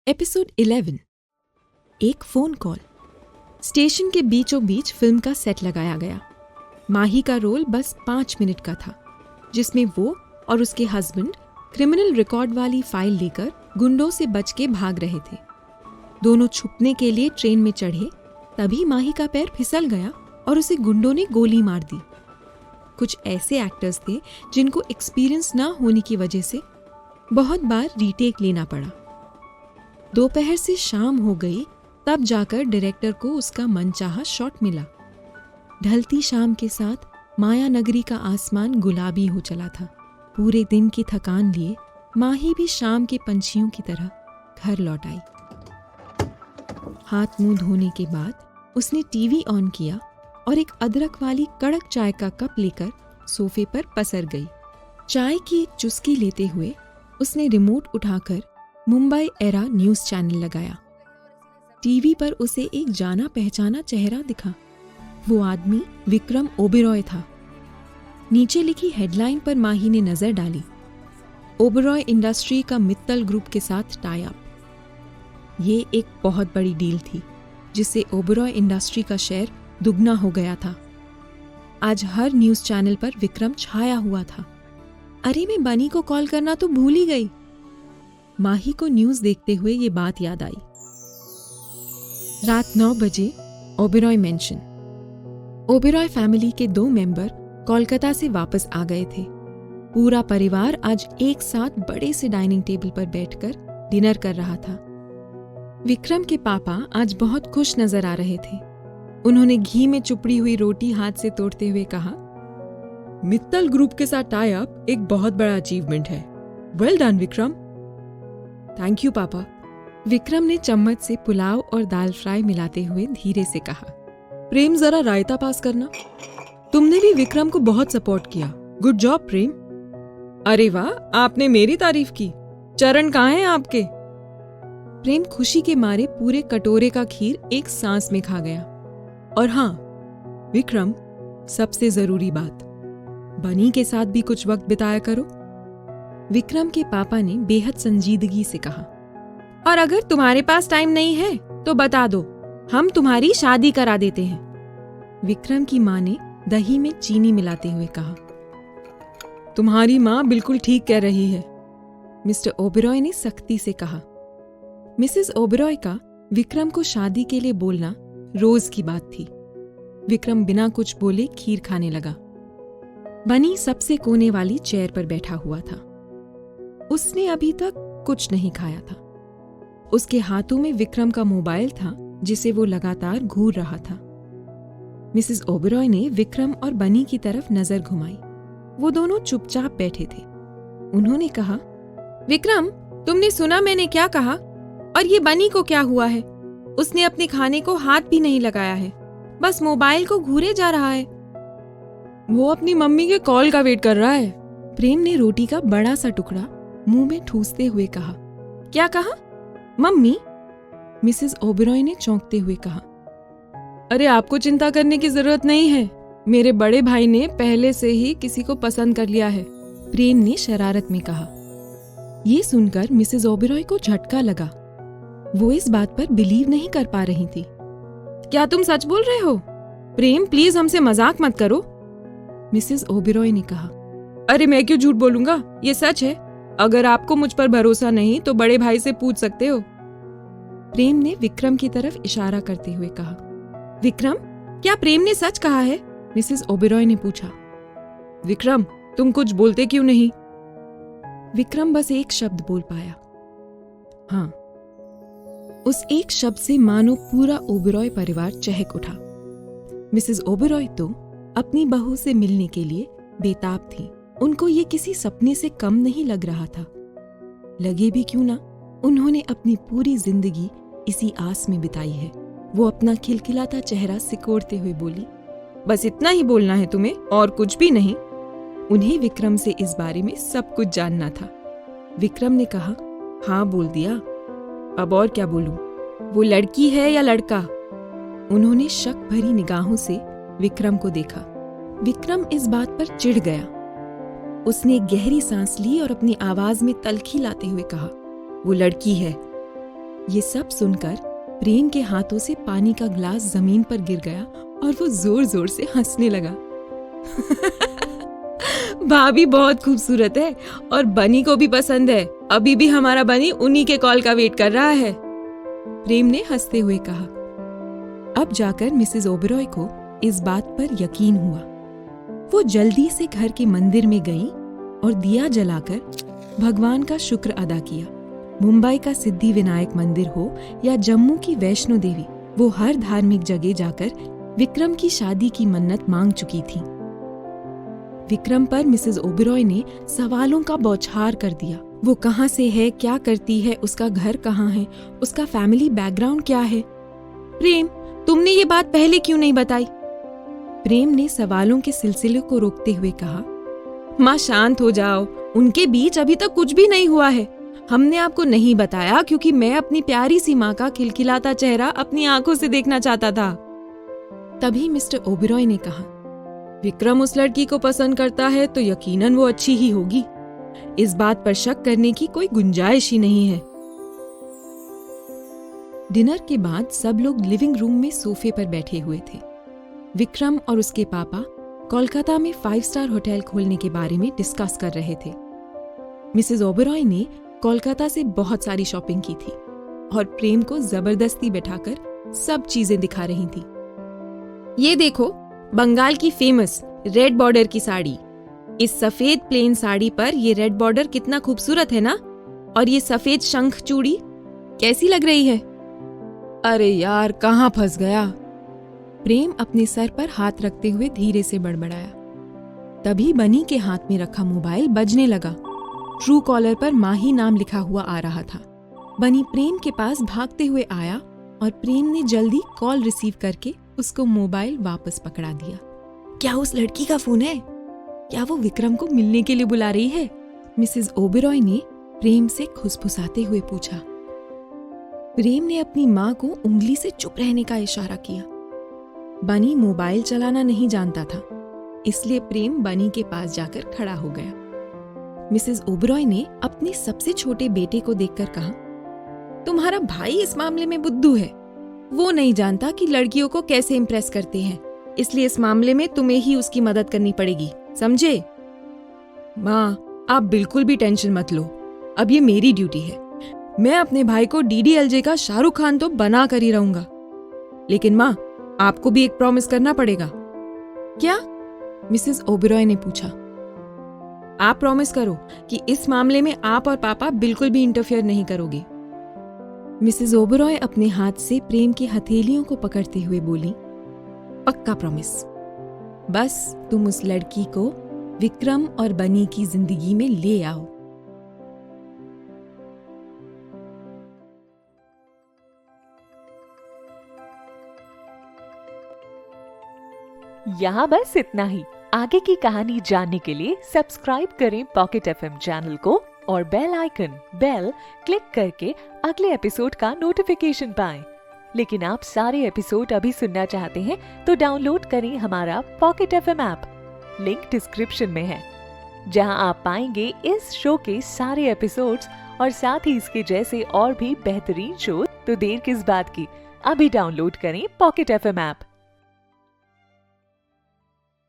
Episode 11। एक phone call. Station के बीचों बीच फिल्म का सेट लगाया गया। माही का रोल बस 5 मिनट का था, जिसमें वो और उसके हस्बैंड क्रिमिनल रिकॉर्ड वाली फाइल लेकर गुंडों से बच के भाग रहे थे। दोनों छुपने के लिए ट्रेन में चढ़े, तभी माही का पैर फिसल गया और उसे गुंडों ने गोली मार दी। कुछ ऐसे एक्टर्स थे जिनको एक्सपीरियंस ना होने की वजह से बहुत बार रीटेक लेना पड़ा। दोपहर से शाम हो गई, तब जाकर डायरेक्टर को उसका मनचाहा शॉट मिला। ढलती शाम के साथ माया नगरी का आसमान गुलाबी हो चला था। पूरे दिन की थकान लिए माही भी शाम के पंछियों की तरह घर लौट आई। हाथ मुंह धोने के बाद उसने टीवी ऑन किया और एक अदरक वाली कड़क चाय का कप लेकर सोफे पर पसर गई। चाय की एक चुस्की लेते हुए उसने रिमोट उठाकर मुंबई एरा न्यूज चैनल लगाया। टीवी पर उसे एक जाना पहचाना चेहरा दिखा। वो आदमी विक्रम ओबेरॉय था। नीचे लिखी हेडलाइन पर माही ने नजर डाली। ओबेरॉय इंडस्ट्री का मित्तल ग्रुप के साथ टाई अप। ये एक बहुत बड़ी डील थी, जिससे ओबेरॉय इंडस्ट्री का शेयर दुगना हो गया था। आज हर न्यूज चैनल पर विक्रम छाया हुआ था। अरे, मैं बनी को कॉल करना तो भूल ही गई। माही को न्यूज देखते हुए ये बात याद आई। रात 9 बजे ओबेरॉय मेंशन। ओबेरॉय फैमिली के 2 मेंबर कोलकाता से वापस आ गए थे। पूरा परिवार आज एक साथ बड़े से डाइनिंग टेबल पर बैठकर डिनर कर रहा था। विक्रम के पापा आज बहुत खुश नजर आ रहे थे। उन्होंने घी में चुपड़ी हुई रोटी हाथ से तोड़ते हुए कहा, मित्तल ग्रुप के साथ टाई अप एक बहुत बड़ा अचीवमेंट है। Well done Vikram. Thank you पापा। विक्रम ने चम्मच से पुलाव और दाल फ्राई मिलाते हुए धीरे से कहा, प्रेम जरा रायता पास करना। तुमने भी विक्रम को बहुत सपोर्ट किया। गुड जॉब प्रेम। अरे वाह, आपने मेरी तारीफ की। चरण कहाँ हैं आपके? प्रेम खुशी के मारे पूरे कटोरे का खीर एक सांस में खा गया। और हाँ विक्रम, सबसे जरूरी बात, बनी के साथ भी कुछ वक्त बिताया करो। विक्रम के पापा ने बेहद संजीदगी से कहा, और अगर तुम्हारे पास टाइम नहीं है तो बता दो, हम तुम्हारी शादी करा देते हैं। विक्रम की माँ ने दही में चीनी मिलाते हुए कहा, तुम्हारी माँ बिल्कुल ठीक कह रही है, मिस्टर ओबेरॉय ने सख्ती से कहा। मिसेस ओबेरॉय का विक्रम को शादी के लिए बोलना रोज की बात थी। विक्रम बिना कुछ बोले खीर खाने लगा। बनी सबसे कोने वाली चेयर पर बैठा हुआ था। उसने अभी तक कुछ नहीं खाया था। उसके हाथों में विक्रम का मोबाइल था, जिसे वो लगातार घूर रहा था। मिसेस ओबेरॉय ने विक्रम और बनी की तरफ नजर घुमाई। वो दोनों चुपचाप बैठे थे। उन्होंने कहा, विक्रम, तुमने सुना मैंने क्या कहा? और ये बनी को क्या हुआ है? उसने अपने खाने को हाथ भी नहीं लगाया है, बस मोबाइल को घूरे जा रहा है। वो अपनी मम्मी के कॉल का वेट कर रहा है। प्रेम ने रोटी का बड़ा सा टुकड़ा मुंह में ठूसते हुए कहा। क्या कहा? मम्मी? मिसेस ओबेरॉय ने चौंकते हुए कहा। अरे, आपको चिंता करने की जरूरत नहीं है। मेरे बड़े भाई ने पहले से ही किसी को पसंद कर लिया है, प्रेम ने शरारत में कहा। ये सुनकर मिसेस ओबेरॉय को झटका लगा। वो इस बात पर बिलीव नहीं कर पा रही थी। क्या तुम सच बोल रहे हो? प्रेम, प्लीज हमसे मजाक मत करो, मिसेस ओबेरॉय ने कहा। अरे, मैं क्यों झूठ बोलूंगा, ये सच है। अगर आपको मुझ पर भरोसा नहीं तो बड़े भाई से पूछ सकते हो। प्रेम ने विक्रम की तरफ इशारा करते हुए कहा। विक्रम, क्या प्रेम ने सच कहा है? मिसेस ओबेरॉय ने पूछा। विक्रम, तुम कुछ बोलते क्यों नहीं? विक्रम बस एक शब्द बोल पाया, हाँ। उस एक शब्द से मानो पूरा ओबेरॉय परिवार चहक उठा। मिसेस ओबेरॉय तो अपनी बहू से मिलने के लिए बेताब थी। उनको ये किसी सपने से कम नहीं लग रहा था। लगे भी क्यों ना, उन्होंने अपनी पूरी जिंदगी इसी आस में बिताई है। वो अपना खिलखिलाता चेहरा सिकोड़ते हुए बोली, बस इतना ही बोलना है तुम्हें, और कुछ भी नहीं? उन्हें विक्रम से इस बारे में सब कुछ जानना था। विक्रम ने कहा, हाँ बोल दिया, अब और क्या बोलूं? वो लड़की है या लड़का? उन्होंने शक भरी निगाहों से विक्रम को देखा। विक्रम इस बात पर चिढ़ गया। उसने गहरी सांस ली और अपनी आवाज में तल्खी लाते हुए कहा, वो लड़की है। ये सब सुनकर प्रेम के हाथों से पानी का ग्लास जमीन पर गिर गया और वो जोर जोर से हंसने लगा। भाभी बहुत खूबसूरत है और बनी को भी पसंद है। अभी भी हमारा बनी उन्हीं के कॉल का वेट कर रहा है, प्रेम ने हंसते हुए कहा। अब जाकर मिसेस ओबेरॉय को इस बात पर यकीन हुआ। वो जल्दी से घर के मंदिर में गई और दिया जलाकर भगवान का शुक्र अदा किया। मुंबई का सिद्धि विनायक मंदिर हो या जम्मू की वैष्णो देवी, वो हर धार्मिक जगह जाकर विक्रम की शादी की मन्नत मांग चुकी थी। विक्रम पर मिसेस ओबेरॉय ने सवालों का बौछार कर दिया। वो कहाँ से है, क्या करती है, उसका घर कहाँ है, उसका फैमिली बैकग्राउंड क्या है। प्रेम, तुमने ये बात पहले क्यों नहीं बताई? प्रेम ने सवालों के सिलसिले को रोकते हुए कहा, माँ शांत हो जाओ, उनके बीच अभी तक कुछ भी नहीं हुआ है। हमने आपको नहीं बताया क्योंकि मैं अपनी प्यारी सी माँ का खिलखिलाता चेहरा अपनी आंखों से देखना चाहता था। तभी मिस्टर ओबेरॉय ने कहा, विक्रम उस लड़की को पसंद करता है तो यकीनन वो अच्छी ही होगी। इस बात पर शक करने की कोई गुंजाइश ही नहीं है। डिनर के बाद सब लोग लिविंग रूम में सोफे पर बैठे हुए थे। विक्रम और उसके पापा कोलकाता में 5 स्टार होटल खोलने के बारे में डिस्कस कर रहे थे। मिसेस ओबेरॉय ने कोलकाता से बहुत सारी शॉपिंग की थी और प्रेम को जबरदस्ती बैठाकर सब चीजें दिखा रही थी। ये देखो, बंगाल की फेमस रेड बॉर्डर की साड़ी। इस सफेद प्लेन साड़ी पर ये रेड बॉर्डर कितना खूबसूरत है ना? और ये सफेद शंख चूड़ी कैसी लग रही है? अरे यार, कहाँ फंस गया? प्रेम अपने सर पर हाथ रखते हुए धीरे से बड़बड़ाया। तभी बनी के हाथ में रखा मोबाइल बजने लगा। ट्रू कॉलर पर माही नाम लिखा हुआ आ रहा था। बनी प्रेम के पास भागते हुए आया और प्रेम ने जल्दी कॉल रिसीव करके उसको मोबाइल वापस पकड़ा दिया। क्या उस लड़की का फोन है? क्या वो विक्रम को मिलने के लिए बुला रही है? मिसेस ओबेरॉय ने प्रेम से खुसफुसाते हुए पूछा। प्रेम ने अपनी माँ को उंगली से चुप रहने का इशारा किया। बनी मोबाइल चलाना नहीं जानता था, इसलिए प्रेम बनी के पास जाकर खड़ा हो गया। मिसेस ओबेरॉय ने अपने सबसे छोटे बेटे को देखकर कहा, तुम्हारा भाई इस मामले में बुद्धू है। वो नहीं जानता कि लड़कियों को कैसे इम्प्रेस करते हैं, इसलिए इस मामले में तुम्हें ही उसकी मदद करनी पड़ेगी, समझे? माँ, आप बिल्कुल भी टेंशन मत लो। अब ये मेरी ड्यूटी है। मैं अपने भाई को डीडीएलजे का शाहरुख खान तो बना कर ही रहूंगा, लेकिन माँ, आपको भी एक प्रॉमिस करना पड़ेगा। क्या? मिसेस ओबेरॉय ने पूछा। आप प्रॉमिस करो कि इस मामले में आप और पापा बिल्कुल भी इंटरफेयर नहीं करोगे। मिसेस ओबेरॉय अपने हाथ से प्रेम की हथेलियों को पकड़ते हुए बोली, पक्का प्रॉमिस। बस तुम उस लड़की को विक्रम और बनी की जिंदगी में ले आओ। यहाँ बस इतना ही। आगे की कहानी जानने के लिए सब्सक्राइब करें पॉकेट एफएम चैनल को और बेल आइकन क्लिक करके अगले एपिसोड का नोटिफिकेशन पाएं। लेकिन आप सारे एपिसोड अभी सुनना चाहते हैं तो डाउनलोड करें हमारा pocket FM app. Link description में है, जहां आप पाएंगे इस शो के सारे एपिसोड्स और साथ ही इसके जैसे और भी बेहतरीन शो। तो देर किस बात की, अभी डाउनलोड करें पॉकेट एफएम ऐप।